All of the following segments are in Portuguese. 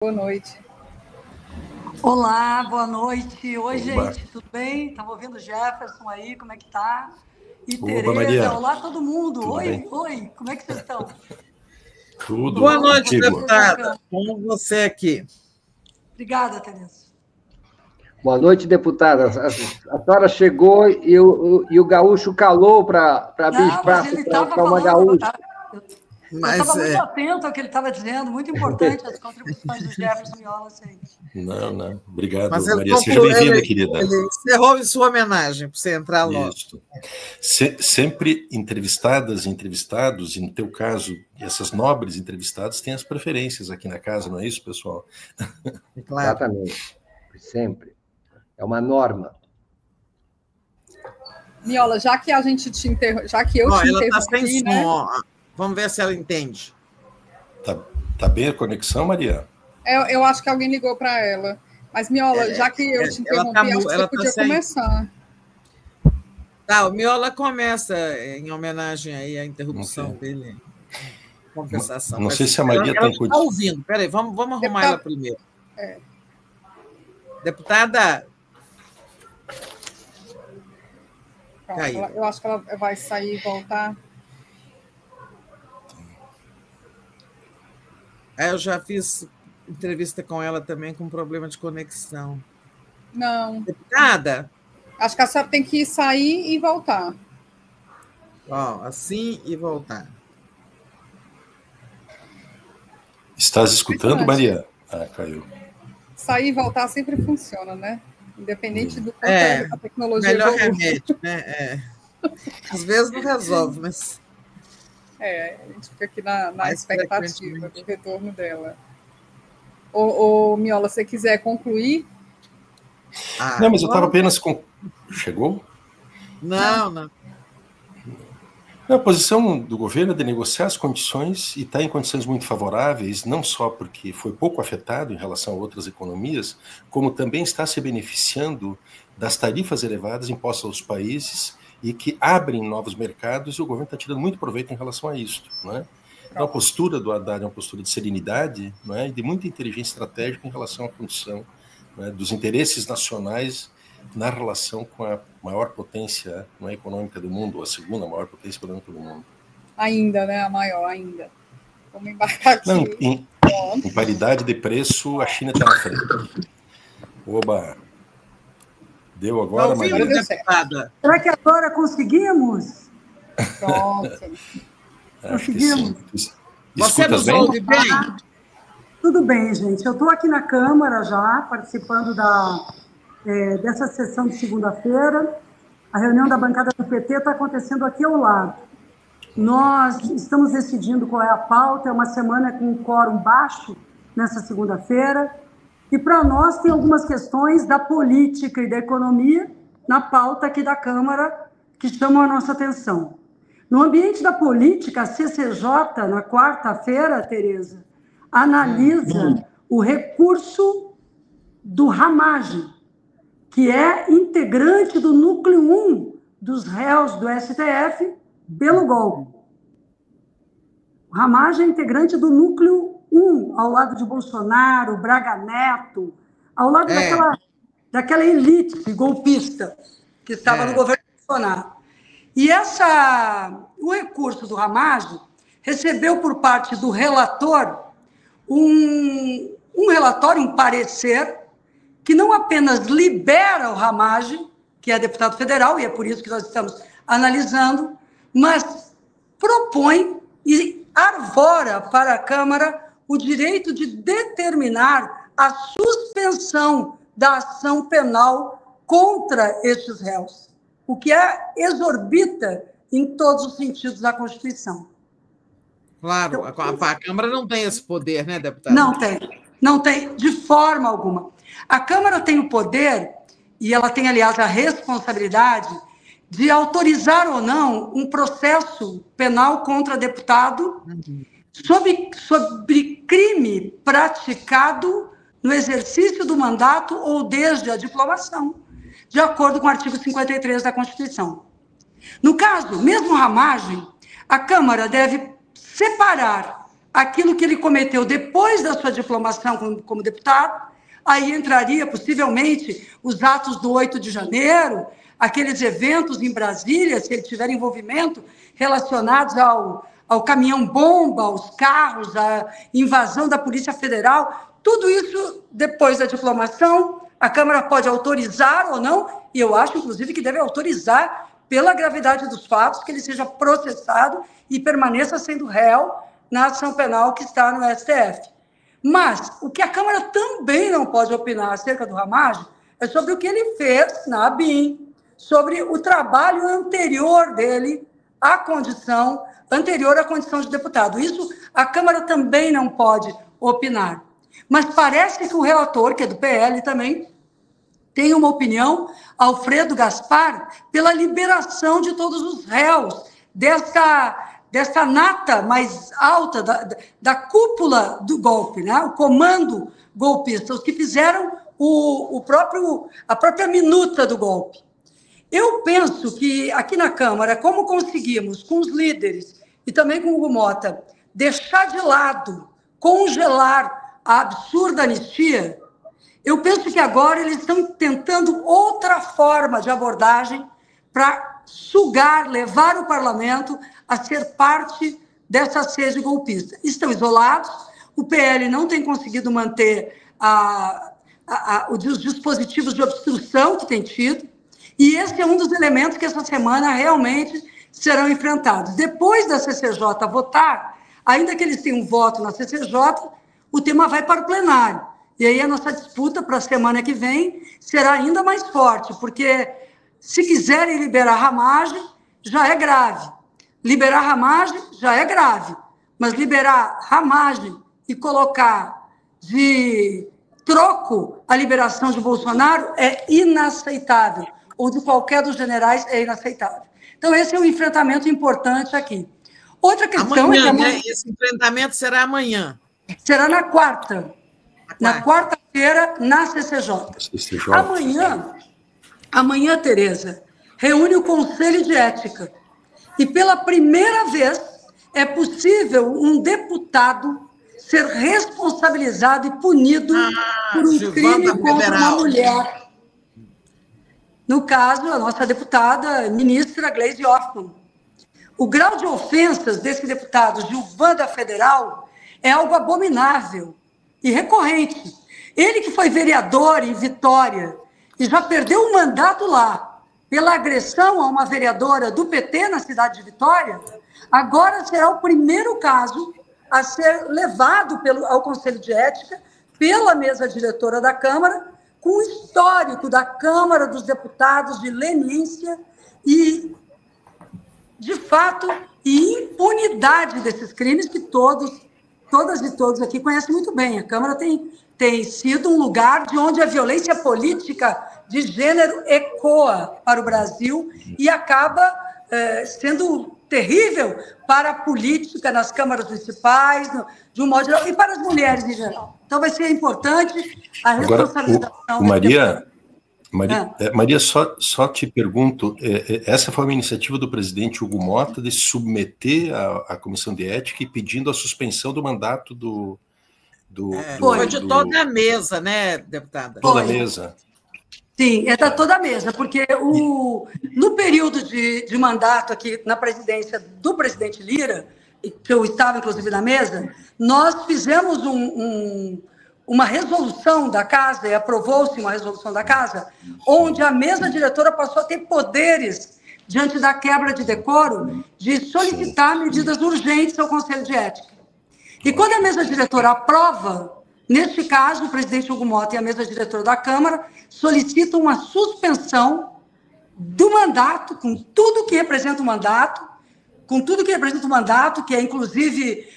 Boa noite. Olá, boa noite. Oi, gente, tudo bem? Estamos ouvindo o Jefferson aí, como é que tá? E Tereza, Maria. olá todo mundo. Tudo oi, bem? oi, como é que vocês estão? Tudo. Boa noite, contigo. deputada. Com você aqui. Obrigada, Tereza. Boa noite, deputada. A senhora chegou e o gaúcho calou para bispar, Mas ele estava para uma falando, gaúcha. eu estava muito atento ao que ele estava dizendo, muito importante as contribuições do Jefferson Miola, sempre. Não. Obrigado, Mas Maria. Seja bem-vinda, querida. Ele encerrou em sua homenagem, para você entrar logo. Isso. Sempre entrevistadas e entrevistados, e no teu caso, essas nobres entrevistadas têm as preferências aqui na casa, não é isso, pessoal? Claro. Exatamente. Sempre. É uma norma. Miola, já que a gente te já que eu te ela interrompi, está sem né? som. Vamos ver se ela entende. Tá bem a conexão, Maria? Eu acho que alguém ligou para ela. Mas, Miola, já que eu te interrompi, acho que você podia começar. Tá, o Miola começa em homenagem aí à interrupção dele. Compensação. Não sei se a Maria está ouvindo. Peraí, vamos arrumar ela primeiro. Deputada. Caiu. Eu acho que ela vai sair e voltar. Eu já fiz entrevista com ela também com problema de conexão. Não. Deputada? Acho que a senhora tem que sair e voltar. Assim e voltar. Estás escutando, Maria? Caiu. Sair e voltar sempre funciona, né? Independente do quanto a tecnologia melhor evolui. remédio, né? Às vezes não resolve, mas... a gente fica aqui na expectativa do retorno dela. Ô, Miola, se você quiser concluir... Não, mas eu estava apenas com... Chegou? Não. A posição do governo é de negociar as condições e está em condições muito favoráveis, não só porque foi pouco afetado em relação a outras economias, como também está se beneficiando das tarifas elevadas impostas aos países e que abrem novos mercados, e o governo está tirando muito proveito em relação a isso. Não é? Então, a postura do Haddad é uma postura de serenidade, não é? E de muita inteligência estratégica em relação à condição, não é? Dos interesses nacionais na relação com a maior potência, não é, econômica do mundo, ou a segunda maior potência econômica do mundo. Ainda, né? A maior, ainda. Vamos embarcar aqui. Não, em paridade de preço, a China está na frente. Oba! Deu agora, Maria? Será que agora conseguimos? Pronto. Conseguimos. Você nos ouve bem? Tudo bem, gente. Eu estou aqui na Câmara já, participando dessa sessão de segunda-feira. A reunião da bancada do PT está acontecendo aqui ao lado. Nós estamos decidindo qual é a pauta, é uma semana com um quórum baixo nessa segunda-feira, e para nós tem algumas questões da política e da economia na pauta aqui da Câmara que chamam a nossa atenção. No ambiente da política, a CCJ, na quarta-feira, Tereza, analisa o recurso do Ramagem, que é integrante do núcleo 1 dos réus do STF pelo golpe. O Ramagem é integrante do núcleo 1, ao lado de Bolsonaro, Braga Neto, ao lado daquela elite golpista que estava no governo Bolsonaro. E o recurso do Ramagem recebeu por parte do relator um relatório, um parecer, que não apenas libera o Ramagem, que é deputado federal, e é por isso que nós estamos analisando, mas propõe e arvora para a Câmara o direito de determinar a suspensão da ação penal contra estes réus, o que exorbita em todos os sentidos da Constituição. Claro, então, a Câmara não tem esse poder, né, deputada? Não tem, de forma alguma. A Câmara tem o poder, e ela tem, aliás, a responsabilidade de autorizar ou não um processo penal contra deputado sobre crime praticado no exercício do mandato ou desde a diplomação, de acordo com o artigo 53 da Constituição. No caso, mesmo Ramagem, a Câmara deve separar aquilo que ele cometeu depois da sua diplomação como deputado, aí entraria possivelmente os atos do 8 de janeiro, aqueles eventos em Brasília, se ele tiver envolvimento relacionados ao caminhão-bomba, aos carros, à invasão da Polícia Federal, tudo isso, depois da diplomação, a Câmara pode autorizar ou não, e eu acho, inclusive, que deve autorizar, pela gravidade dos fatos, que ele seja processado e permaneça sendo réu na ação penal que está no STF. Mas o que a Câmara também não pode opinar acerca do Ramagem é sobre o que ele fez na ABIN, sobre o trabalho anterior dele à condição de deputado. Isso a Câmara também não pode opinar. Mas parece que o relator, que é do PL também, tem uma opinião, Alfredo Gaspar, pela liberação de todos os réus dessa nata mais alta, da cúpula do golpe, né? O comando golpista, os que fizeram a própria minuta do golpe. Eu penso que aqui na Câmara, como conseguimos, com os líderes e também com o Hugo Motta, deixar de lado, congelar a absurda anistia, eu penso que agora eles estão tentando outra forma de abordagem para sugar, levar o parlamento a ser parte dessa sede golpista. Estão isolados, o PL não tem conseguido manter os dispositivos de obstrução que tem tido, e esse é um dos elementos que essa semana realmente serão enfrentados. Depois da CCJ votar, ainda que eles tenham um voto na CCJ, o tema vai para o plenário. E aí a nossa disputa para a semana que vem será ainda mais forte, porque se quiserem liberar Ramagem, já é grave. Liberar Ramagem já é grave, mas liberar Ramagem e colocar de troco a liberação de Bolsonaro é inaceitável, ou de qualquer dos generais é inaceitável. Então, esse é um enfrentamento importante aqui. Outra questão amanhã, é que né? Esse enfrentamento será amanhã. Será na quarta. Na quarta-feira, na CCJ. Amanhã, Tereza, reúne o Conselho de Ética. E, pela primeira vez, é possível um deputado ser responsabilizado e punido por um crime contra uma mulher. No caso, a nossa deputada, ministra Gleisi Hoffmann. O grau de ofensas desse deputado Gilvan da Federal é algo abominável e recorrente. Ele que foi vereador em Vitória e já perdeu o mandato lá pela agressão a uma vereadora do PT na cidade de Vitória, agora será o primeiro caso a ser levado ao Conselho de Ética pela mesa diretora da Câmara, com o histórico da Câmara dos Deputados de leniência e, de fato, e impunidade desses crimes que todas e todos aqui conhecem muito bem. A Câmara tem sido um lugar de onde a violência política de gênero ecoa para o Brasil e acaba sendo terrível para a política nas câmaras municipais, de um modo geral, e para as mulheres em geral. Então, vai ser importante a responsabilização... Agora, Maria, só te pergunto, essa foi uma iniciativa do presidente Hugo Motta de submeter à Comissão de Ética e pedindo a suspensão do mandato foi de toda a mesa, né, deputada? Toda a mesa. Sim, é da toda a mesa, porque no período de mandato aqui na presidência do presidente Lira, que eu estava, inclusive, na mesa, nós fizemos uma resolução da Casa, e aprovou-se uma resolução da Casa, onde a mesa diretora passou a ter poderes, diante da quebra de decoro, de solicitar medidas urgentes ao Conselho de Ética. E quando a mesa diretora aprova, neste caso, o presidente Hugo Motta e a mesa diretora da Câmara solicitam uma suspensão do mandato, com tudo que representa o mandato, que é, inclusive...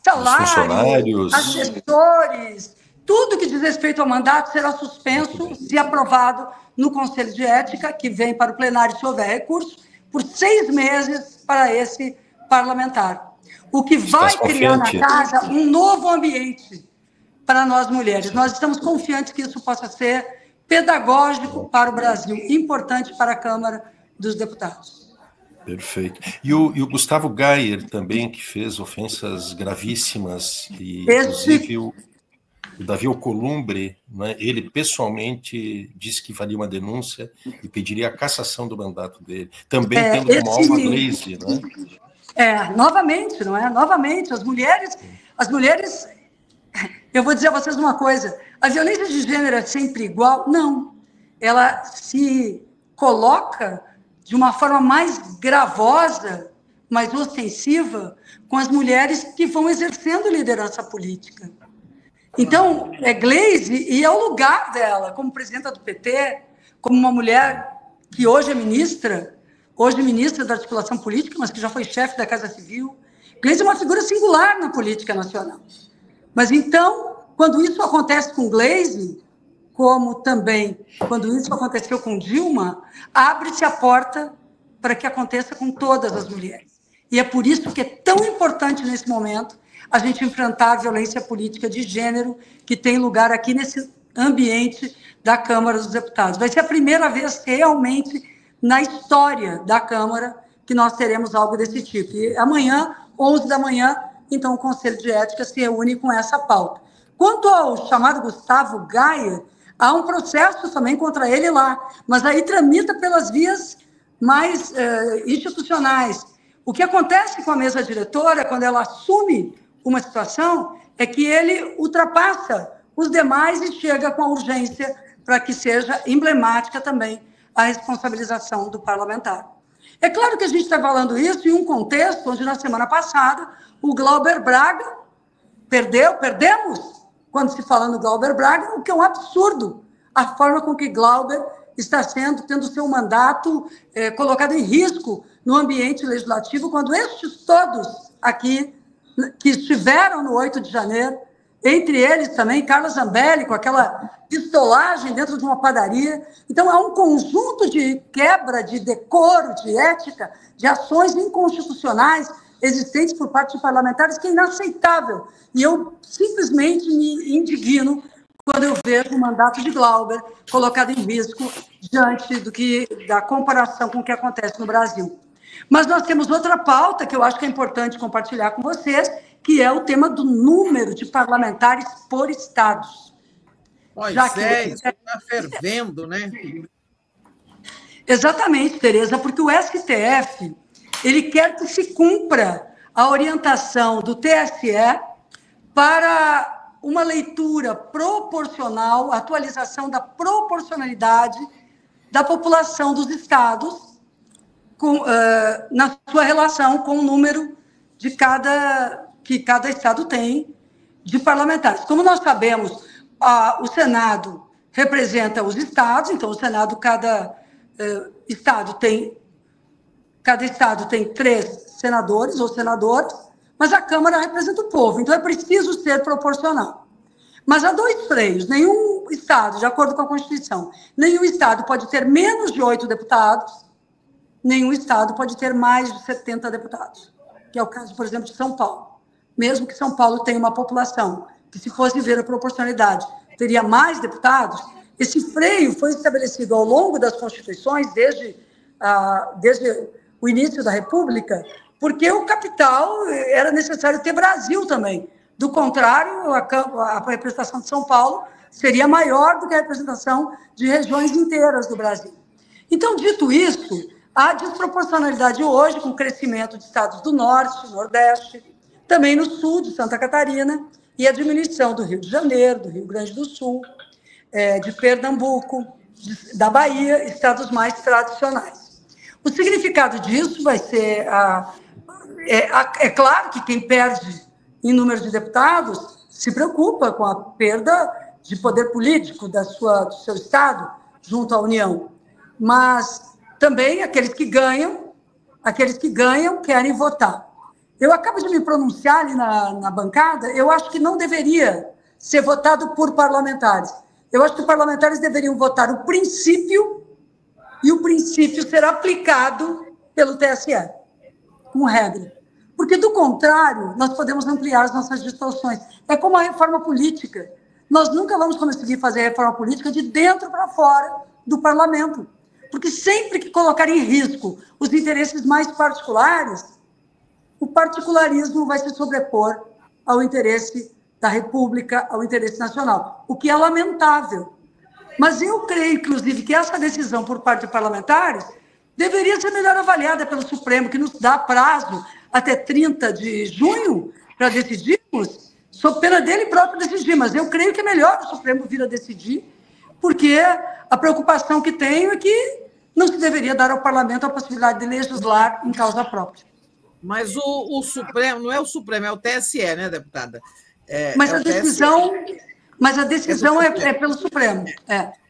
salários, assessores, tudo que diz respeito ao mandato será suspenso, se aprovado no Conselho de Ética, que vem para o plenário, se houver recurso, por 6 meses para esse parlamentar. O que vai criar na Casa um novo ambiente para nós mulheres. Nós estamos confiantes que isso possa ser pedagógico para o Brasil, importante para a Câmara dos Deputados. Perfeito. E o Gustavo Gayer também, que fez ofensas gravíssimas, e inclusive o Davi Alcolumbre, né, ele pessoalmente disse que faria uma denúncia e pediria a cassação do mandato dele. Também tendo como alvo a Gleisi, né? Novamente, não é? Novamente, as mulheres, eu vou dizer a vocês uma coisa, a violência de gênero é sempre igual? Não. Ela se coloca de uma forma mais gravosa, mais ostensiva, com as mulheres que vão exercendo liderança política. Então, é Gleisi, e é o lugar dela, como presidenta do PT, como uma mulher que hoje é ministra da articulação política, mas que já foi chefe da Casa Civil. Gleisi é uma figura singular na política nacional. Mas, então, quando isso acontece com Gleisi, como também quando isso aconteceu com Dilma, abre-se a porta para que aconteça com todas as mulheres. E é por isso que é tão importante, nesse momento, a gente enfrentar a violência política de gênero que tem lugar aqui nesse ambiente da Câmara dos Deputados. Vai ser a primeira vez realmente na história da Câmara que nós teremos algo desse tipo. E amanhã, 11 da manhã, então o Conselho de Ética se reúne com essa pauta. Quanto ao chamado Gustavo Gayer, há um processo também contra ele lá, mas aí tramita pelas vias mais institucionais. O que acontece com a mesa diretora, quando ela assume uma situação, é que ele ultrapassa os demais e chega com a urgência para que seja emblemática também a responsabilização do parlamentar. É claro que a gente está falando isso em um contexto onde, na semana passada, o Glauber Braga perdemos, quando se fala no Glauber Braga, o que é um absurdo, a forma com que Glauber está tendo seu mandato colocado em risco no ambiente legislativo, quando estes todos aqui, que estiveram no 8 de janeiro, entre eles também Carla Zambelli, com aquela pistolagem dentro de uma padaria. Então, há um conjunto de quebra de decoro, de ética, de ações inconstitucionais existentes por parte de parlamentares que é inaceitável. E eu simplesmente me indigno quando eu vejo o mandato de Glauber colocado em risco diante da comparação com o que acontece no Brasil. Mas nós temos outra pauta que eu acho que é importante compartilhar com vocês, que é o tema do número de parlamentares por estados. Pois isso está fervendo, né? Exatamente, Tereza, porque o STF ele quer que se cumpra a orientação do TSE para uma leitura proporcional, atualização da proporcionalidade da população dos estados na sua relação com o número que cada estado tem de parlamentares. Como nós sabemos, o Senado representa os estados, então o Senado, cada estado tem 3 senadores ou senadoras, mas a Câmara representa o povo, então é preciso ser proporcional. Mas há 2 freios, nenhum estado, de acordo com a Constituição, nenhum estado pode ter menos de 8 deputados, nenhum estado pode ter mais de 70 deputados, que é o caso, por exemplo, de São Paulo. Mesmo que São Paulo tenha uma população que, se fosse ver a proporcionalidade, teria mais deputados, esse freio foi estabelecido ao longo das constituições, desde o início da República, porque o capital era necessário ter Brasil também. Do contrário, a representação de São Paulo seria maior do que a representação de regiões inteiras do Brasil. Então, dito isso, há desproporcionalidade hoje com o crescimento de estados do Norte, Nordeste, também no Sul, de Santa Catarina, e a diminuição do Rio de Janeiro, do Rio Grande do Sul, de Pernambuco, da Bahia, estados mais tradicionais. O significado disso vai ser... É claro que quem perde em número de deputados se preocupa com a perda de poder político do seu estado junto à União, mas também aqueles que ganham querem votar. Eu acabo de me pronunciar ali na bancada, eu acho que não deveria ser votado por parlamentares. Eu acho que os parlamentares deveriam votar o princípio e o princípio será aplicado pelo TSE, com regra. Porque, do contrário, nós podemos ampliar as nossas distorções. É como a reforma política. Nós nunca vamos conseguir fazer a reforma política de dentro para fora do parlamento, Porque sempre que colocar em risco os interesses mais particulares, o particularismo vai se sobrepor ao interesse da República, ao interesse nacional, o que é lamentável. Mas eu creio, inclusive, que essa decisão por parte de parlamentares deveria ser melhor avaliada pelo Supremo, que nos dá prazo até 30 de junho para decidirmos, sob pena dele próprio decidir. Mas eu creio que é melhor o Supremo vir a decidir, porque a preocupação que tenho é que não se deveria dar ao parlamento a possibilidade de legislar em causa própria. Mas o Supremo, não é o Supremo, é o TSE, né, deputada? Mas a decisão é pelo Supremo.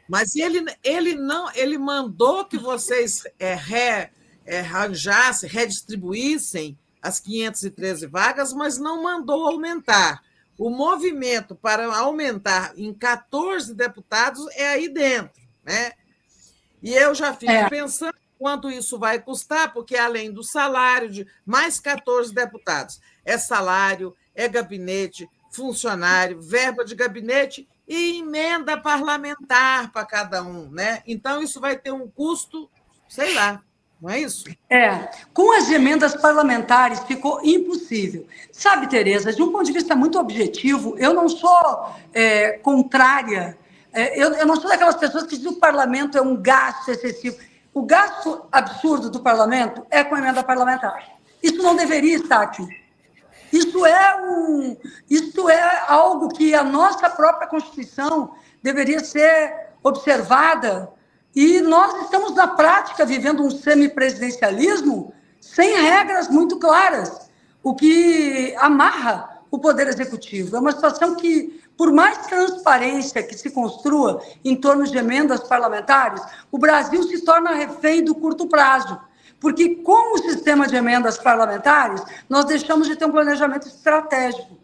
Mas ele mandou que vocês arranjassem, redistribuíssem as 513 vagas, mas não mandou aumentar. O movimento para aumentar em 14 deputados é aí dentro, né? E eu já fico pensando quanto isso vai custar, porque além do salário de mais 14 deputados, é salário, é gabinete, funcionário, verba de gabinete e emenda parlamentar para cada um, né? Então, isso vai ter um custo, sei lá, não é isso? Com as emendas parlamentares ficou impossível. Sabe, Tereza, de um ponto de vista muito objetivo, eu não sou contrária, eu não sou daquelas pessoas que dizem que o parlamento é um gasto excessivo. O gasto absurdo do parlamento é com a emenda parlamentar. Isso não deveria estar aqui. Isso é algo que a nossa própria Constituição deveria ser observada, e nós estamos, na prática, vivendo um semipresidencialismo sem regras muito claras, o que amarra o Poder Executivo. É uma situação que, por mais transparência que se construa em torno de emendas parlamentares, o Brasil se torna refém do curto prazo. Porque, com o sistema de emendas parlamentares, nós deixamos de ter um planejamento estratégico.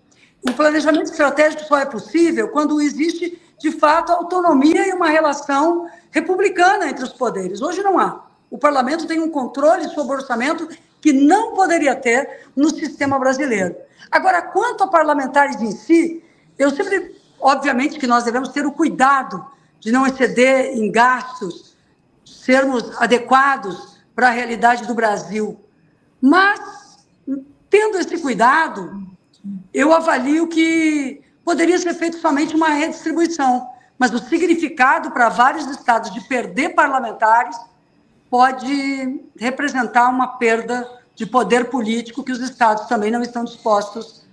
Um planejamento estratégico só é possível quando existe, de fato, autonomia e uma relação republicana entre os poderes. Hoje não há. O parlamento tem um controle sobre o orçamento que não poderia ter no sistema brasileiro. Agora, quanto a parlamentares em si, eu sempre, obviamente, que nós devemos ter o cuidado de não exceder em gastos, sermos adequados para a realidade do Brasil. Mas, tendo esse cuidado, eu avalio que poderia ser feito somente uma redistribuição, mas o significado para vários estados de perder parlamentares pode representar uma perda de poder político que os estados também não estão dispostos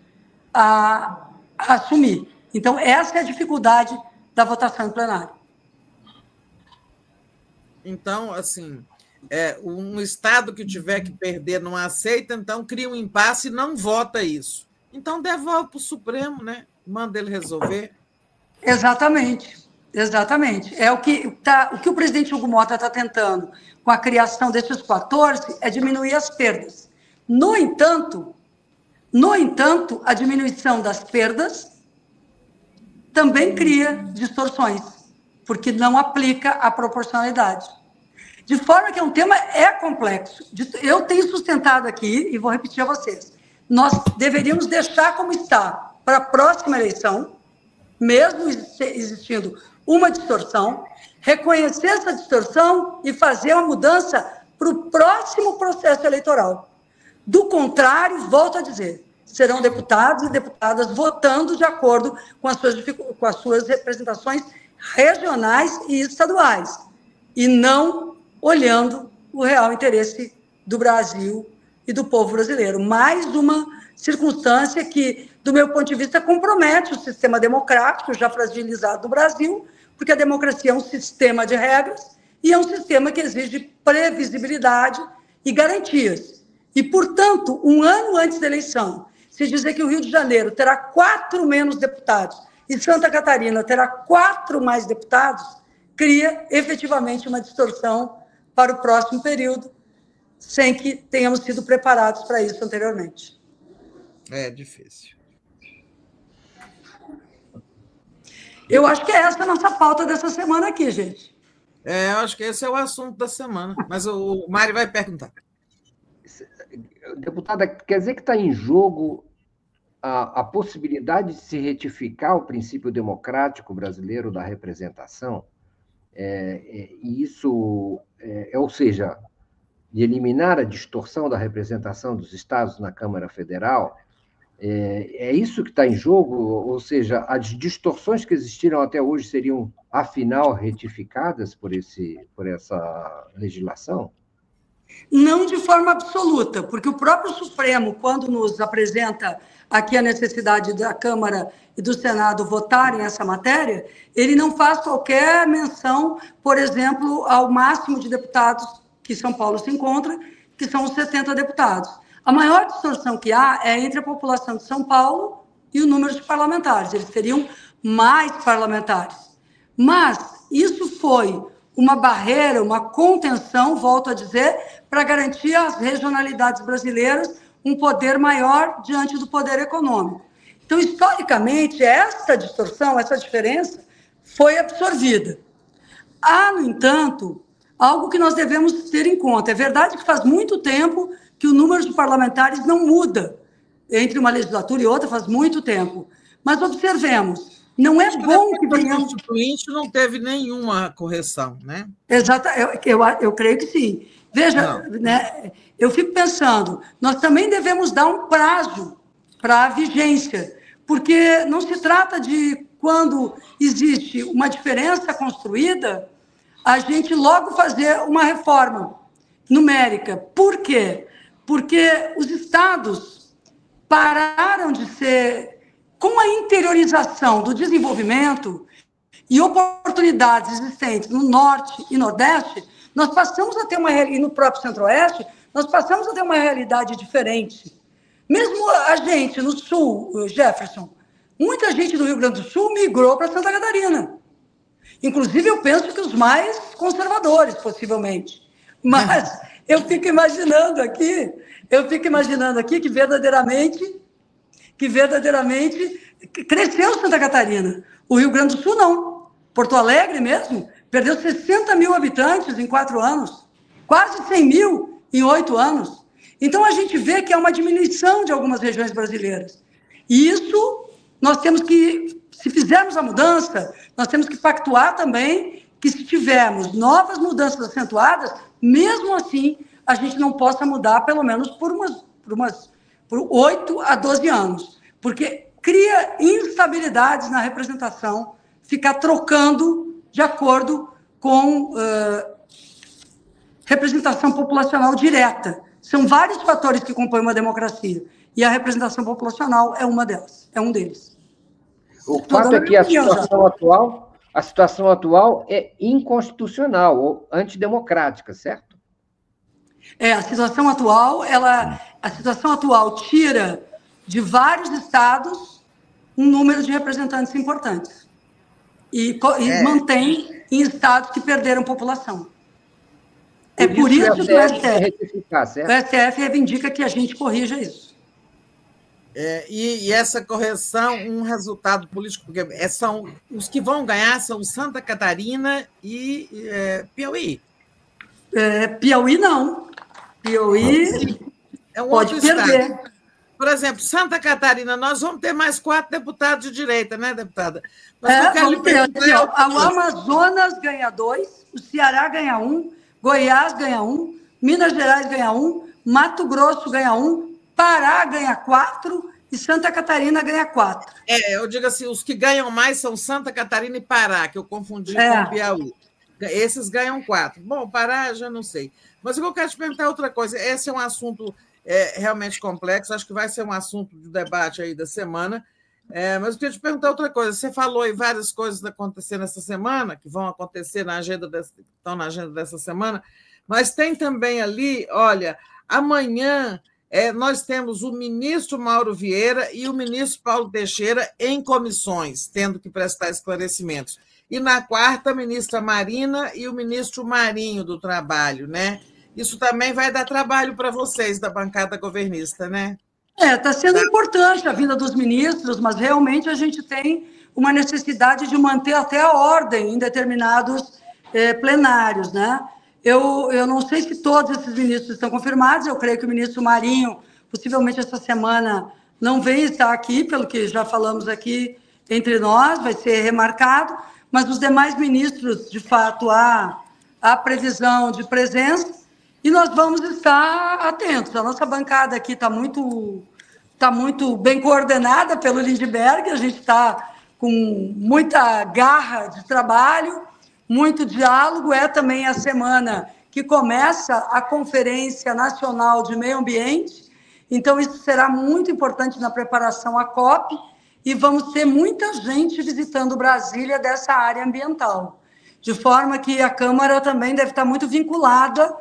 a assumir. Então, essa é a dificuldade da votação em plenário. Então, assim, um estado que tiver que perder não aceita, então cria um impasse e não vota isso. Então, devolve para o Supremo, né? Manda ele resolver. Exatamente. É o que o presidente Hugo Mota está tentando, com a criação desses 14, é diminuir as perdas. No entanto, a diminuição das perdas também cria distorções, porque não aplica a proporcionalidade. De forma que um tema complexo. Eu tenho sustentado aqui, e vou repetir a vocês, nós deveríamos deixar como está para a próxima eleição, mesmo existindo uma distorção, reconhecer essa distorção e fazer uma mudança para o próximo processo eleitoral. Do contrário, volto a dizer, serão deputados e deputadas votando de acordo com as suas representações regionais e estaduais, e não olhando o real interesse do Brasil e do povo brasileiro. Mais uma circunstância que, do meu ponto de vista, compromete o sistema democrático já fragilizado do Brasil, porque a democracia é um sistema de regras e é um sistema que exige previsibilidade e garantias. E, portanto, um ano antes da eleição, se dizer que o Rio de Janeiro terá 4 menos deputados e Santa Catarina terá 4 mais deputados, cria efetivamente uma distorção para o próximo período, sem que tenhamos sido preparados para isso anteriormente. É difícil. Eu acho que essa é a nossa pauta dessa semana aqui, gente. Eu acho que esse é o assunto da semana, mas o Mário vai perguntar. Deputada, quer dizer que está em jogo a possibilidade de se retificar o princípio democrático brasileiro da representação? E isso, ou seja, de eliminar a distorção da representação dos estados na Câmara Federal, é isso que está em jogo? Ou seja, as distorções que existiram até hoje seriam, afinal, retificadas por essa legislação? Não de forma absoluta, porque o próprio Supremo, quando nos apresenta aqui a necessidade da Câmara e do Senado votarem essa matéria, ele não faz qualquer menção, por exemplo, ao máximo de deputados que São Paulo se encontra, que são os 70 deputados. A maior distorção que há é entre a população de São Paulo e o número de parlamentares. Eles teriam mais parlamentares. Mas isso foi uma barreira, uma contenção, volto a dizer, para garantir às regionalidades brasileiras um poder maior diante do poder econômico. Então, historicamente, essa distorção, essa diferença foi absorvida. Há, no entanto, algo que nós devemos ter em conta. É verdade que faz muito tempo que o número de parlamentares não muda entre uma legislatura e outra, faz muito tempo. Mas observemos, não é bom que venhamos... O constituinte não teve nenhuma correção, né? Exato, eu creio que sim. Veja, né, eu fico pensando, nós também devemos dar um prazo para a vigência, porque não se trata de, quando existe uma diferença construída, a gente logo fazer uma reforma numérica. Por quê? Porque os estados pararam de ser, com a interiorização do desenvolvimento e oportunidades existentes no Norte e Nordeste, nós passamos a ter e no próprio Centro-Oeste, nós passamos a ter uma realidade diferente. Mesmo a gente no Sul, Jefferson, muita gente do Rio Grande do Sul migrou para Santa Catarina. Inclusive, eu penso que os mais conservadores, possivelmente. Mas eu fico imaginando aqui que verdadeiramente cresceu Santa Catarina. O Rio Grande do Sul, não. Porto Alegre mesmo perdeu 60 mil habitantes em 4 anos, quase 100 mil em 8 anos. Então, a gente vê que há uma diminuição de algumas regiões brasileiras. E isso, nós temos que, se fizermos a mudança, nós temos que pactuar também que, se tivermos novas mudanças acentuadas, mesmo assim, a gente não possa mudar, pelo menos por 8 a 12 anos. Porque cria instabilidades na representação, ficar trocando de acordo com representação populacional direta. São vários fatores que compõem uma democracia, e a representação populacional é um deles. O fato é que a situação atual é inconstitucional ou antidemocrática, certo? A situação atual tira de vários estados um número de representantes importantes e mantém em estados que perderam população. Por isso que o STF reivindica que a gente corrija isso. E essa correção, um resultado político, porque os que vão ganhar são Santa Catarina e Piauí. Piauí não. Piauí pode perder. Estado. Por exemplo, Santa Catarina, nós vamos ter mais 4 deputados de direita, né, deputada? O Amazonas ganha 2, o Ceará ganha 1, Goiás ganha 1, Minas Gerais ganha 1, Mato Grosso ganha 1, Pará ganha 4 e Santa Catarina ganha 4. Eu digo assim, os que ganham mais são Santa Catarina e Pará, que eu confundi com Piauí. Esses ganham 4. Bom, Pará, já não sei. Mas eu quero te perguntar outra coisa. Esse é um assunto realmente complexo, acho que vai ser um assunto de debate aí da semana. Mas eu queria te perguntar outra coisa. Você falou em várias coisas acontecendo essa semana, que vão acontecer estão na agenda dessa semana, mas tem também ali, olha, amanhã nós temos o ministro Mauro Vieira e o ministro Paulo Teixeira em comissões, tendo que prestar esclarecimentos. E na quarta, a ministra Marina e o ministro Marinho do Trabalho, né? Isso também vai dar trabalho para vocês da bancada governista, né? Está sendo importante a vinda dos ministros, mas realmente a gente tem uma necessidade de manter até a ordem em determinados plenários, né? Eu não sei se todos esses ministros estão confirmados, eu creio que o ministro Marinho, possivelmente essa semana, não vem estar aqui, pelo que já falamos aqui entre nós, vai ser remarcado, mas os demais ministros, de fato, há previsão de presença e nós vamos estar atentos. A nossa bancada aqui está muito bem coordenada pelo Lindbergh, a gente está com muita garra de trabalho, muito diálogo. É também a semana que começa a Conferência Nacional de Meio Ambiente, então isso será muito importante na preparação à COP, e vamos ter muita gente visitando Brasília dessa área ambiental, de forma que a Câmara também deve estar muito vinculada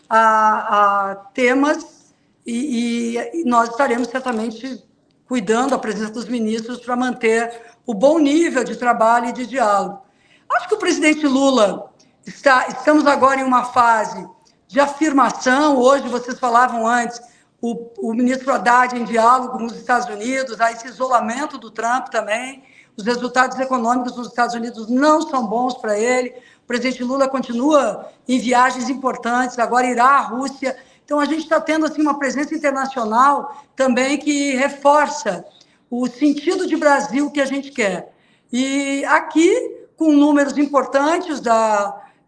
a temas, e nós estaremos certamente cuidando da presença dos ministros para manter o bom nível de trabalho e de diálogo. Acho que o presidente Lula estamos agora em uma fase de afirmação. Hoje, vocês falavam antes, o ministro Haddad em diálogo com os Estados Unidos, há esse isolamento do Trump também, os resultados econômicos dos Estados Unidos não são bons para ele, o presidente Lula continua em viagens importantes, agora irá à Rússia, então a gente está tendo assim, uma presença internacional também que reforça o sentido de Brasil que a gente quer. E aqui, com números importantes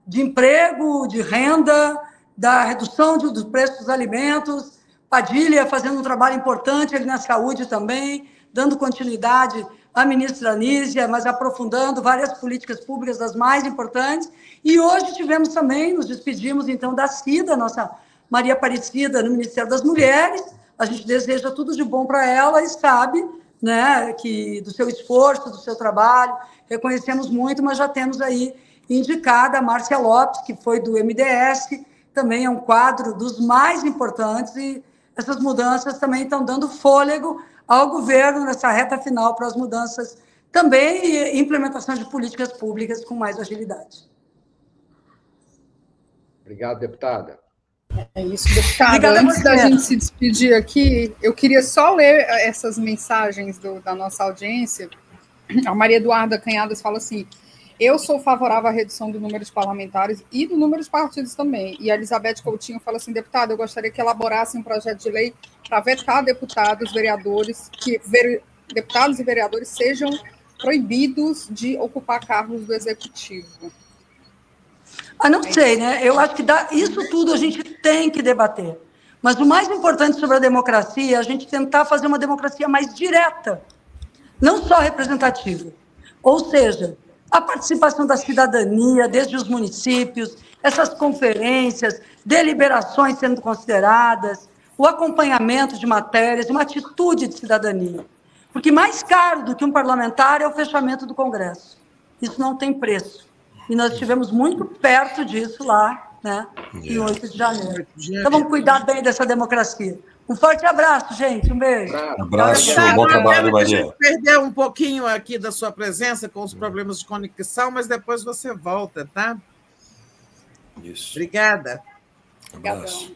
de emprego, de renda, da redução dos preços dos alimentos, Padilha fazendo um trabalho importante ali na saúde também, dando continuidade à ministra Anísia, mas aprofundando várias políticas públicas das mais importantes. E hoje tivemos também, nos despedimos então da Cida, nossa Maria Aparecida, no Ministério das Mulheres. A gente deseja tudo de bom para ela e sabe, né, que do seu esforço, do seu trabalho, reconhecemos muito, mas já temos aí indicada a Márcia Lopes, que foi do MDS, também é um quadro dos mais importantes, e essas mudanças também estão dando fôlego ao governo nessa reta final para as mudanças também e implementação de políticas públicas com mais agilidade. Obrigado, deputada. É isso, deputada. Antes da gente se despedir aqui, eu queria só ler essas mensagens da nossa audiência. A Maria Eduarda Canhadas fala assim: eu sou favorável à redução do número de parlamentares e do número de partidos também. E a Elizabeth Coutinho fala assim: deputada, eu gostaria que elaborasse um projeto de lei para vetar deputados e vereadores sejam proibidos de ocupar cargos do executivo. Não sei, né? Eu acho que isso tudo a gente tem que debater. Mas o mais importante sobre a democracia é a gente tentar fazer uma democracia mais direta, não só representativa. Ou seja, a participação da cidadania, desde os municípios, essas conferências, deliberações sendo consideradas, o acompanhamento de matérias, uma atitude de cidadania. Porque mais caro do que um parlamentar é o fechamento do Congresso. Isso não tem preço. E nós estivemos muito perto disso lá, né, em 8 de janeiro. Então vamos cuidar bem dessa democracia. Um forte abraço, gente. Um beijo. Abraço, bom trabalho, Maria. A gente perdeu um pouquinho aqui da sua presença com os problemas de conexão, mas depois você volta, tá? Isso. Obrigada. Um abraço.